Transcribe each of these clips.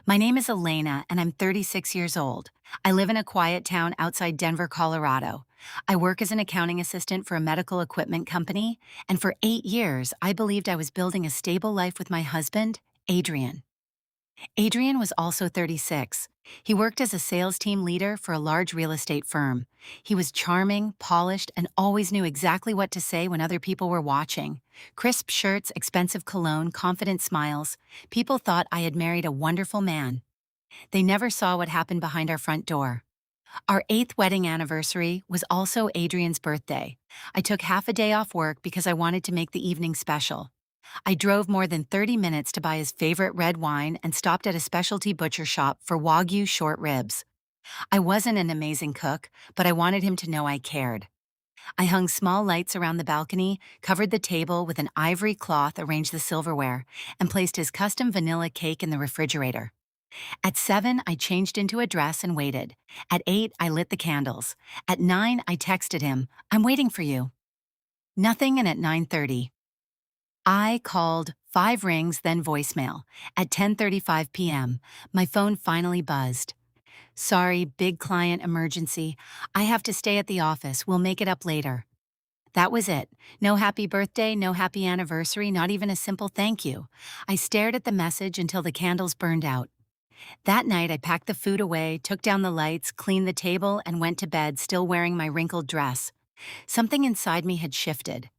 My name is Elena, and I'm 36 years old. I live in a quiet town outside Denver, Colorado. I work as an accounting assistant for a medical equipment company, and for 8 years, I believed I was building a stable life with my husband, Adrian. Adrian was also 36. He worked as a sales team leader for a large real estate firm. He was charming, polished, and always knew exactly what to say when other people were watching. Crisp shirts, expensive cologne, confident smiles. People thought I had married a wonderful man. They never saw what happened behind our front door. Our 8th wedding anniversary was also Adrian's birthday. I took half a day off work because I wanted to make the evening special. I drove more than 30 minutes to buy his favorite red wine and stopped at a specialty butcher shop for Wagyu short ribs. I wasn't an amazing cook, but I wanted him to know I cared. I hung small lights around the balcony, covered the table with an ivory cloth, arranged the silverware, and placed his custom vanilla cake in the refrigerator. At 7, I changed into a dress and waited. At 8, I lit the candles. At 9, I texted him, "I'm waiting for you." Nothing, and at 9:30, I called 5 rings, then voicemail. At 10:35 p.m., my phone finally buzzed. "Sorry, big client emergency. I have to stay at the office. We'll make it up later." That was it. No happy birthday, no happy anniversary, not even a simple thank you. I stared at the message until the candles burned out. That night, I packed the food away, took down the lights, cleaned the table, and went to bed, still wearing my wrinkled dress. Something inside me had shifted.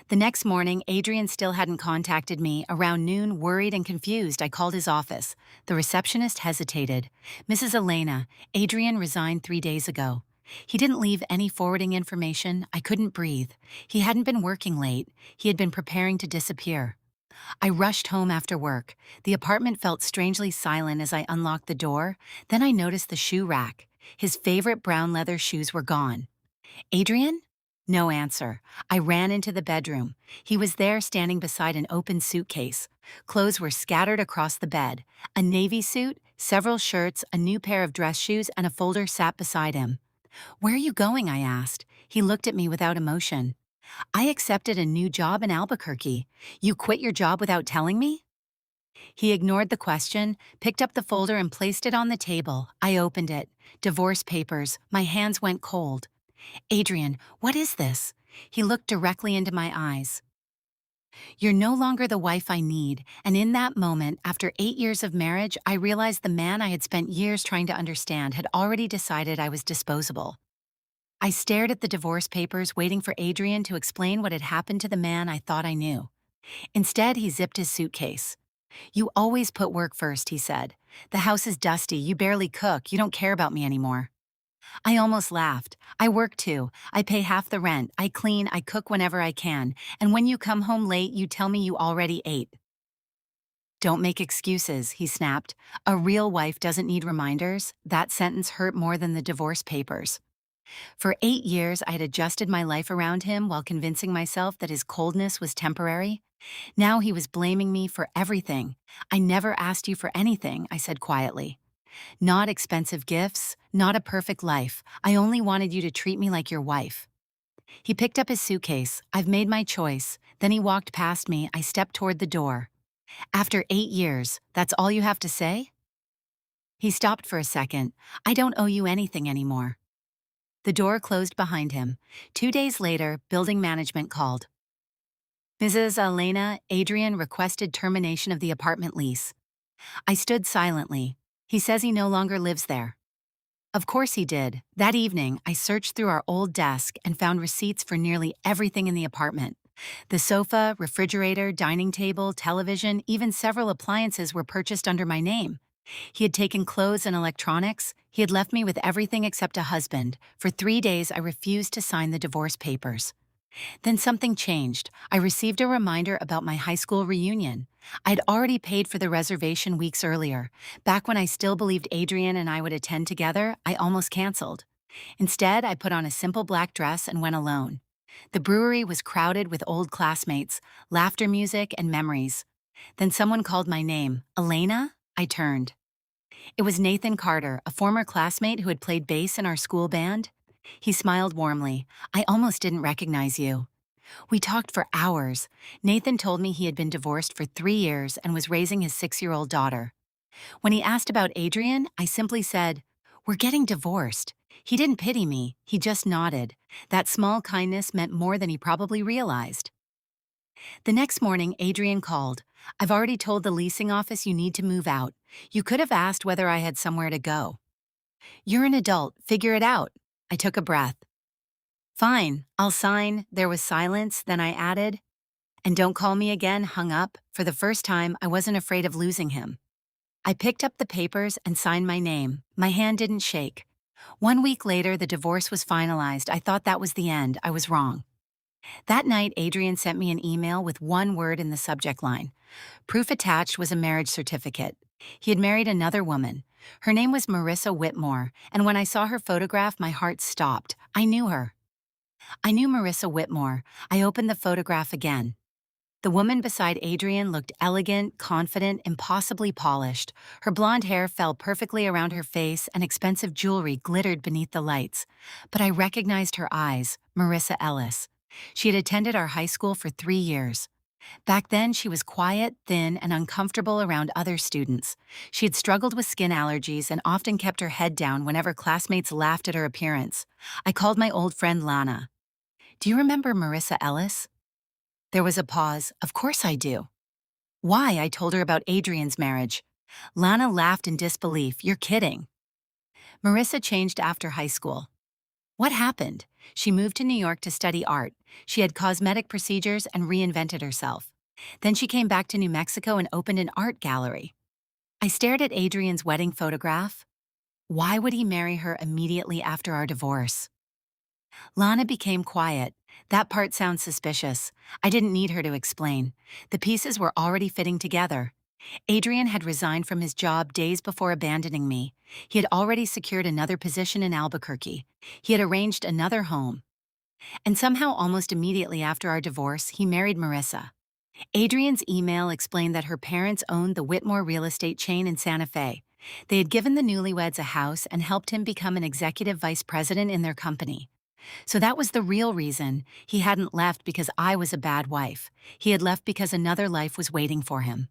The next morning, Adrian still hadn't contacted me. Around noon, worried and confused, I called his office. The receptionist hesitated. "Mrs. Elena, Adrian resigned 3 days ago." He didn't leave any forwarding information. I couldn't breathe. He hadn't been working late. He had been preparing to disappear. I rushed home after work. The apartment felt strangely silent as I unlocked the door. Then I noticed the shoe rack. His favorite brown leather shoes were gone. "Adrian?" No answer. I ran into the bedroom. He was there, standing beside an open suitcase. Clothes were scattered across the bed. A navy suit, several shirts, a new pair of dress shoes, and a folder sat beside him. "Where are you going?" I asked. He looked at me without emotion. "I accepted a new job in Albuquerque. You quit your job without telling me?" He ignored the question, picked up the folder and placed it on the table. I opened it. Divorce papers. My hands went cold. "Adrian, what is this?" He looked directly into my eyes. "You're no longer the wife I need." And in that moment, after 8 years of marriage, I realized the man I had spent years trying to understand had already decided I was disposable. I stared at the divorce papers, waiting for Adrian to explain what had happened to the man I thought I knew. Instead, he zipped his suitcase. "You always put work first," he said. "The house is dusty, you barely cook, you don't care about me anymore." I almost laughed. "I work too. I pay half the rent. I clean, I cook whenever I can. And when you come home late, you tell me you already ate." "Don't make excuses," he snapped. "A real wife doesn't need reminders." That sentence hurt more than the divorce papers. For 8 years, I had adjusted my life around him while convincing myself that his coldness was temporary. Now he was blaming me for everything. "I never asked you for anything," I said quietly. "Not expensive gifts, not a perfect life. I only wanted you to treat me like your wife." He picked up his suitcase. "I've made my choice." Then he walked past me. I stepped toward the door. "After 8 years, that's all you have to say?" He stopped for a second. "I don't owe you anything anymore." The door closed behind him. 2 days later, building management called. "Mrs. Elena, Adrian requested termination of the apartment lease." I stood silently. "He says he no longer lives there." Of course he did. That evening, I searched through our old desk and found receipts for nearly everything in the apartment. The sofa, refrigerator, dining table, television, even several appliances were purchased under my name. He had taken clothes and electronics. He had left me with everything except a husband. For 3 days, I refused to sign the divorce papers. Then something changed. I received a reminder about my high school reunion. I'd already paid for the reservation weeks earlier. Back when I still believed Adrian and I would attend together, I almost canceled. Instead, I put on a simple black dress and went alone. The brewery was crowded with old classmates, laughter music, and memories. Then someone called my name. "Elena?" I turned. It was Nathan Carter, a former classmate who had played bass in our school band. He smiled warmly. "I almost didn't recognize you." We talked for hours. Nathan told me he had been divorced for 3 years and was raising his 6-year-old daughter. When he asked about Adrian, I simply said, "We're getting divorced." He didn't pity me, he just nodded. That small kindness meant more than he probably realized. The next morning, Adrian called. "I've already told the leasing office you need to move out. You could have asked whether I had somewhere to go." "You're an adult, figure it out." I took a breath. "Fine, I'll sign." There was silence, then I added, "And don't call me again." Hung up. For the first time, I wasn't afraid of losing him. I picked up the papers and signed my name. My hand didn't shake. 1 week later, the divorce was finalized. I thought that was the end. I was wrong. That night, Adrian sent me an email with one word in the subject line. Proof attached was a marriage certificate. He had married another woman. Her name was Marissa Whitmore, and when I saw her photograph, my heart stopped. I knew her. I knew Marissa Whitmore. I opened the photograph again. The woman beside Adrian looked elegant, confident, impossibly polished. Her blonde hair fell perfectly around her face and expensive jewelry glittered beneath the lights. But I recognized her eyes, Marissa Ellis. She had attended our high school for 3 years. Back then, she was quiet, thin, and uncomfortable around other students. She had struggled with skin allergies and often kept her head down whenever classmates laughed at her appearance. I called my old friend Lana. "Do you remember Marissa Ellis?" There was a pause. "Of course I do." "Why?" I told her about Adrian's marriage. Lana laughed in disbelief. "You're kidding." Marissa changed after high school. "What happened?" "She moved to New York to study art. She had cosmetic procedures and reinvented herself. Then she came back to New Mexico and opened an art gallery." I stared at Adrian's wedding photograph. Why would he marry her immediately after our divorce? Lana became quiet. That part sounds suspicious. I didn't need her to explain. The pieces were already fitting together. Adrian had resigned from his job days before abandoning me. He had already secured another position in Albuquerque. He had arranged another home. And somehow, almost immediately after our divorce, he married Marissa. Adrian's email explained that her parents owned the Whitmore real estate chain in Santa Fe. They had given the newlyweds a house and helped him become an executive vice president in their company. So that was the real reason. He hadn't left because I was a bad wife. He had left because another life was waiting for him.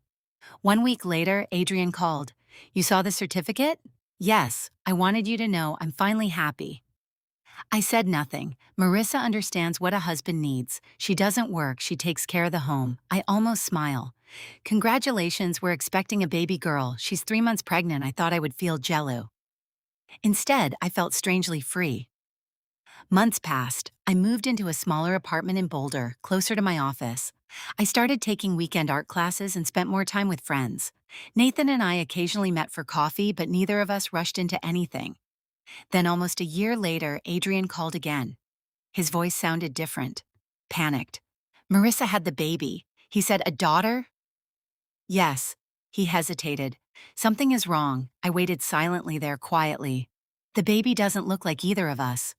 1 week later, Adrian called. "You saw the certificate?" "Yes, I wanted you to know I'm finally happy." I said nothing. Marissa understands what a husband needs. She doesn't work, she takes care of the home. I almost smile. "Congratulations, we're expecting a baby girl. She's 3 months pregnant." I thought I would feel jello. Instead, I felt strangely free. Months passed. I moved into a smaller apartment in Boulder, closer to my office. I started taking weekend art classes and spent more time with friends. Nathan and I occasionally met for coffee, but neither of us rushed into anything. Then almost a year later, Adrian called again. His voice sounded different. Panicked. "Marissa had the baby." He said, "A daughter?" "Yes." He hesitated. "Something is wrong." I waited silently there, quietly. "The baby doesn't look like either of us."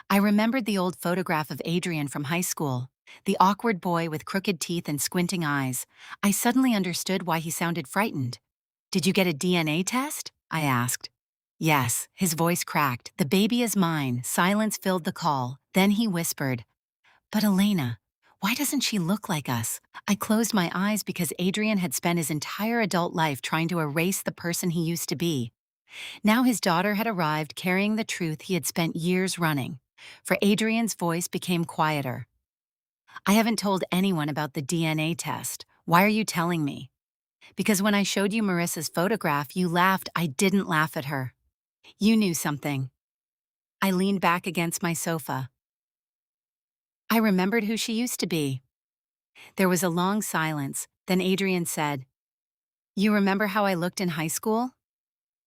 I remembered the old photograph of Adrian from high school, the awkward boy with crooked teeth and squinting eyes. I suddenly understood why he sounded frightened. "Did you get a DNA test?" I asked. "Yes." His voice cracked. "The baby is mine." Silence filled the call. Then he whispered, "But Elena, why doesn't she look like us?" I closed my eyes because Adrian had spent his entire adult life trying to erase the person he used to be. Now his daughter had arrived carrying the truth he had spent years running. For Adrian's voice became quieter. "I haven't told anyone about the DNA test. Why are you telling me?" "Because when I showed you Marissa's photograph, you laughed." "I didn't laugh at her." "You knew something." I leaned back against my sofa. I remembered who she used to be. There was a long silence. Then Adrian said, "You remember how I looked in high school?"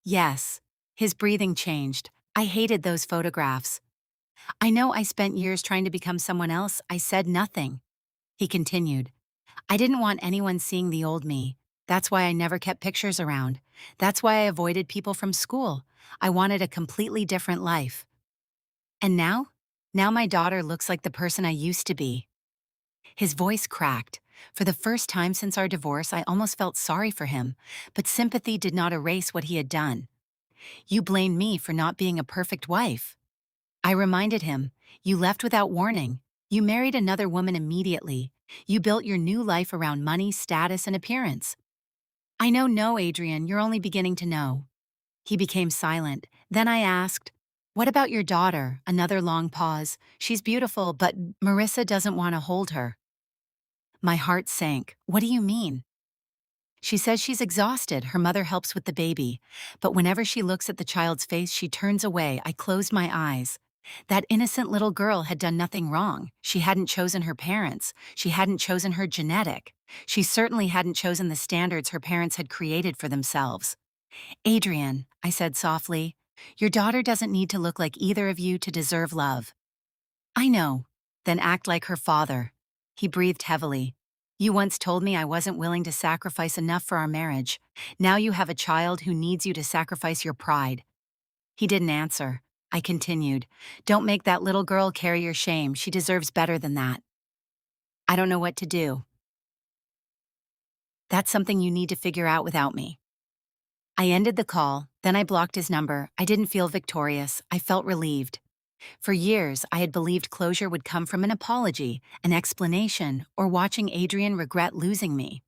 "Yes." His breathing changed. "I hated those photographs." "I know I spent years trying to become someone else." I said nothing. He continued, "I didn't want anyone seeing the old me. That's why I never kept pictures around. That's why I avoided people from school. I wanted a completely different life. And now? Now my daughter looks like the person I used to be." His voice cracked. For the first time since our divorce, I almost felt sorry for him, but sympathy did not erase what he had done. "You blamed me for not being a perfect wife." I reminded him, "You left without warning. You married another woman immediately. You built your new life around money, status, and appearance." I know, no, Adrian, you're only beginning to know. He became silent. Then I asked, "What about your daughter?" Another long pause. "She's beautiful, but Marissa doesn't want to hold her." My heart sank. "What do you mean?" "She says she's exhausted. Her mother helps with the baby. But whenever she looks at the child's face, she turns away." I closed my eyes. That innocent little girl had done nothing wrong. She hadn't chosen her parents. She hadn't chosen her genetic. She certainly hadn't chosen the standards her parents had created for themselves. "Adrian," I said softly, "your daughter doesn't need to look like either of you to deserve love." "I know." "Then act like her father." He breathed heavily. "You once told me I wasn't willing to sacrifice enough for our marriage. Now you have a child who needs you to sacrifice your pride." He didn't answer. I continued, "Don't make that little girl carry your shame. She deserves better than that." "I don't know what to do." "That's something you need to figure out without me." I ended the call, then I blocked his number. I didn't feel victorious. I felt relieved. For years, I had believed closure would come from an apology, an explanation, or watching Adrian regret losing me.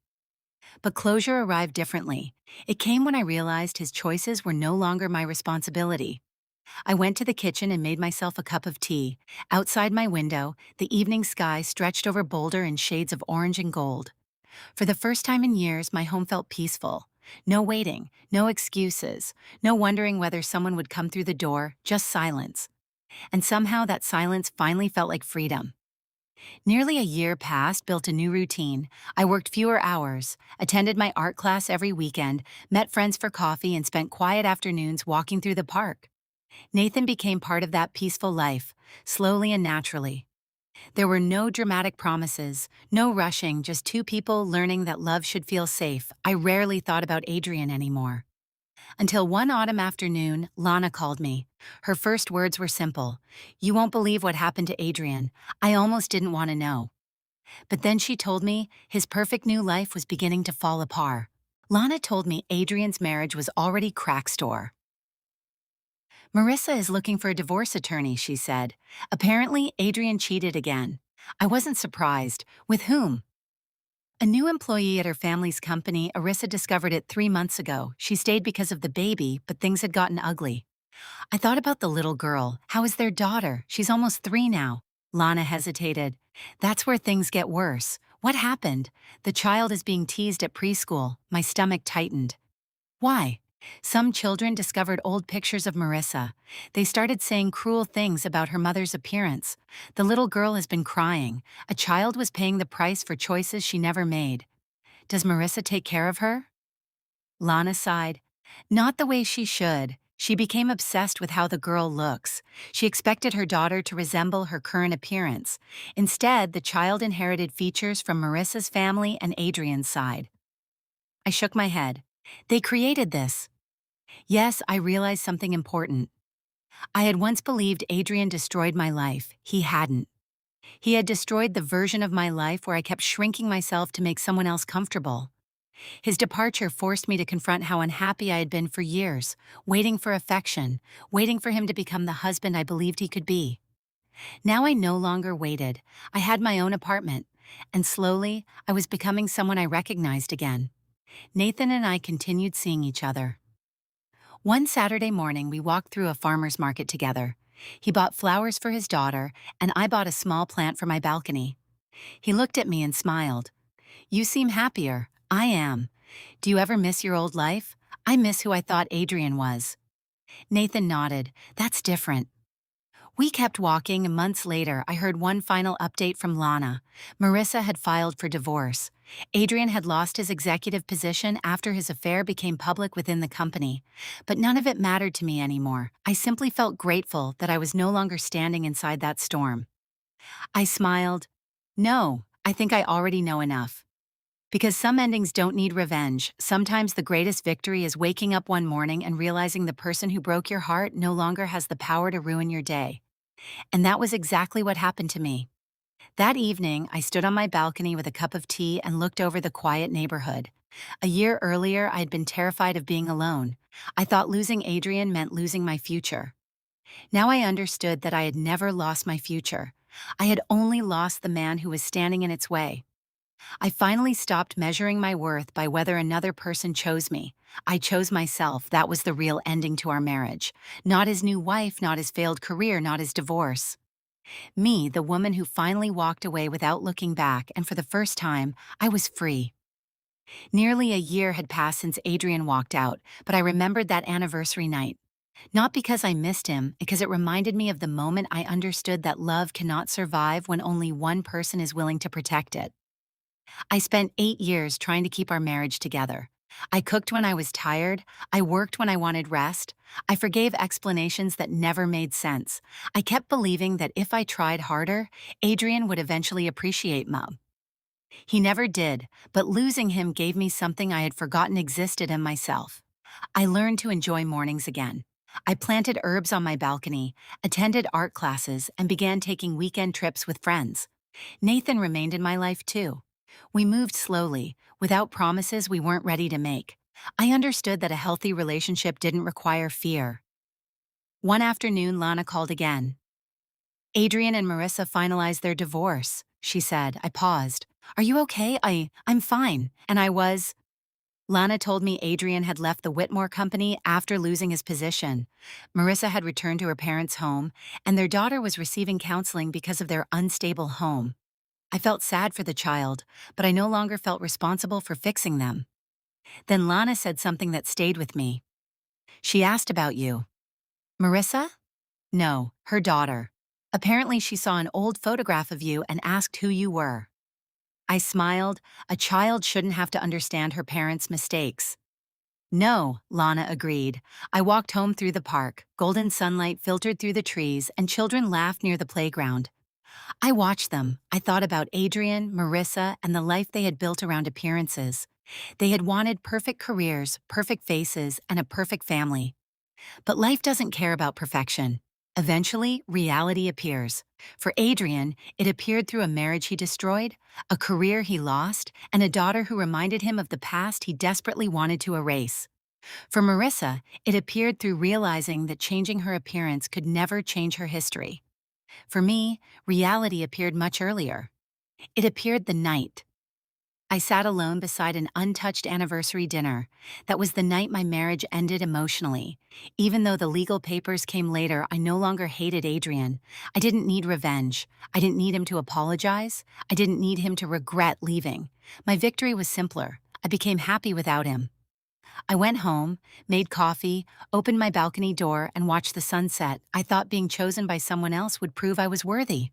But closure arrived differently. It came when I realized his choices were no longer my responsibility. I went to the kitchen and made myself a cup of tea. Outside my window, the evening sky stretched over Boulder in shades of orange and gold. For the first time in years, my home felt peaceful. No waiting, no excuses, no wondering whether someone would come through the door, just silence. And somehow that silence finally felt like freedom. Nearly a year passed, built a new routine. I worked fewer hours, attended my art class every weekend, met friends for coffee, and spent quiet afternoons walking through the park. Nathan became part of that peaceful life, slowly and naturally. There were no dramatic promises, no rushing, just two people learning that love should feel safe. I rarely thought about Adrian anymore. Until one autumn afternoon, Lana called me. Her first words were simple. "You won't believe what happened to Adrian." I almost didn't want to know. But then she told me his perfect new life was beginning to fall apart. Lana told me Adrian's marriage was already crack store. "Marissa is looking for a divorce attorney," she said. "Apparently, Adrian cheated again." I wasn't surprised. With whom? "A new employee at her family's company. Arissa discovered it 3 months ago. She stayed because of the baby, but things had gotten ugly." I thought about the little girl. How is their daughter? She's almost 3 now. Lana hesitated. "That's where things get worse." "What happened?" "The child is being teased at preschool." My stomach tightened. "Why?" "Some children discovered old pictures of Marissa. They started saying cruel things about her mother's appearance. The little girl has been crying. A child was paying the price for choices she never made." "Does Marissa take care of her?" Lana sighed. "Not the way she should. She became obsessed with how the girl looks. She expected her daughter to resemble her current appearance. Instead, the child inherited features from Marissa's family and Adrian's side." I shook my head. "They created this." Yes, I realized something important. I had once believed Adrian destroyed my life. He hadn't. He had destroyed the version of my life where I kept shrinking myself to make someone else comfortable. His departure forced me to confront how unhappy I had been for years, waiting for affection, waiting for him to become the husband I believed he could be. Now I no longer waited. I had my own apartment, and slowly, I was becoming someone I recognized again. Nathan and I continued seeing each other. One Saturday morning, we walked through a farmer's market together. He bought flowers for his daughter, and I bought a small plant for my balcony. He looked at me and smiled. "You seem happier." "I am." "Do you ever miss your old life?" "I miss who I thought Adrian was." Nathan nodded. "That's different." We kept walking, and months later, I heard one final update from Lana. Marissa had filed for divorce. Adrian had lost his executive position after his affair became public within the company. But none of it mattered to me anymore. I simply felt grateful that I was no longer standing inside that storm. I smiled. "No, I think I already know enough." Because some endings don't need revenge. Sometimes the greatest victory is waking up one morning and realizing the person who broke your heart no longer has the power to ruin your day. And that was exactly what happened to me. That evening, I stood on my balcony with a cup of tea and looked over the quiet neighborhood. A year earlier, I had been terrified of being alone. I thought losing Adrian meant losing my future. Now I understood that I had never lost my future. I had only lost the man who was standing in its way. I finally stopped measuring my worth by whether another person chose me. I chose myself. That was the real ending to our marriage. Not his new wife, not his failed career, not his divorce. Me, the woman who finally walked away without looking back, and for the first time, I was free. Nearly a year had passed since Adrian walked out, but I remembered that anniversary night. Not because I missed him, because it reminded me of the moment I understood that love cannot survive when only one person is willing to protect it. I spent 8 years trying to keep our marriage together. I cooked when I was tired. I worked when I wanted rest. I forgave explanations that never made sense. I kept believing that if I tried harder, Adrian would eventually appreciate Mom. He never did, but losing him gave me something I had forgotten existed in myself. I learned to enjoy mornings again. I planted herbs on my balcony, attended art classes, and began taking weekend trips with friends. Nathan remained in my life too. We moved slowly, without promises we weren't ready to make. I understood that a healthy relationship didn't require fear. One afternoon, Lana called again. Adrian and Marissa finalized their divorce, she said. I paused. Are you okay? I'm fine. And I was. Lana told me Adrian had left the Whitmore company after losing his position. Marissa had returned to her parents' home, and their daughter was receiving counseling because of their unstable home. I felt sad for the child, but I no longer felt responsible for fixing them. Then Lana said something that stayed with me. She asked about you. Marissa? No, her daughter. Apparently she saw an old photograph of you and asked who you were. I smiled. A child shouldn't have to understand her parents' mistakes. No, Lana agreed. I walked home through the park. Golden sunlight filtered through the trees, and children laughed near the playground. I watched them. I thought about Adrian, Marissa, and the life they had built around appearances. They had wanted perfect careers, perfect faces, and a perfect family. But life doesn't care about perfection. Eventually, reality appears. For Adrian, it appeared through a marriage he destroyed, a career he lost, and a daughter who reminded him of the past he desperately wanted to erase. For Marissa, it appeared through realizing that changing her appearance could never change her history. For me, reality appeared much earlier. It appeared the night I sat alone beside an untouched anniversary dinner. That was the night my marriage ended emotionally. Even though the legal papers came later, I no longer hated Adrian. I didn't need revenge. I didn't need him to apologize. I didn't need him to regret leaving. My victory was simpler. I became happy without him. I went home, made coffee, opened my balcony door, and watched the sunset. I thought being chosen by someone else would prove I was worthy.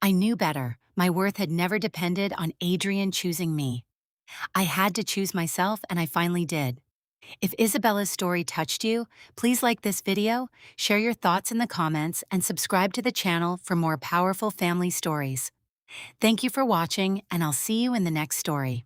I knew better. My worth had never depended on Adrian choosing me. I had to choose myself, and I finally did. If Isabella's story touched you, please like this video, share your thoughts in the comments, and subscribe to the channel for more powerful family stories. Thank you for watching, and I'll see you in the next story.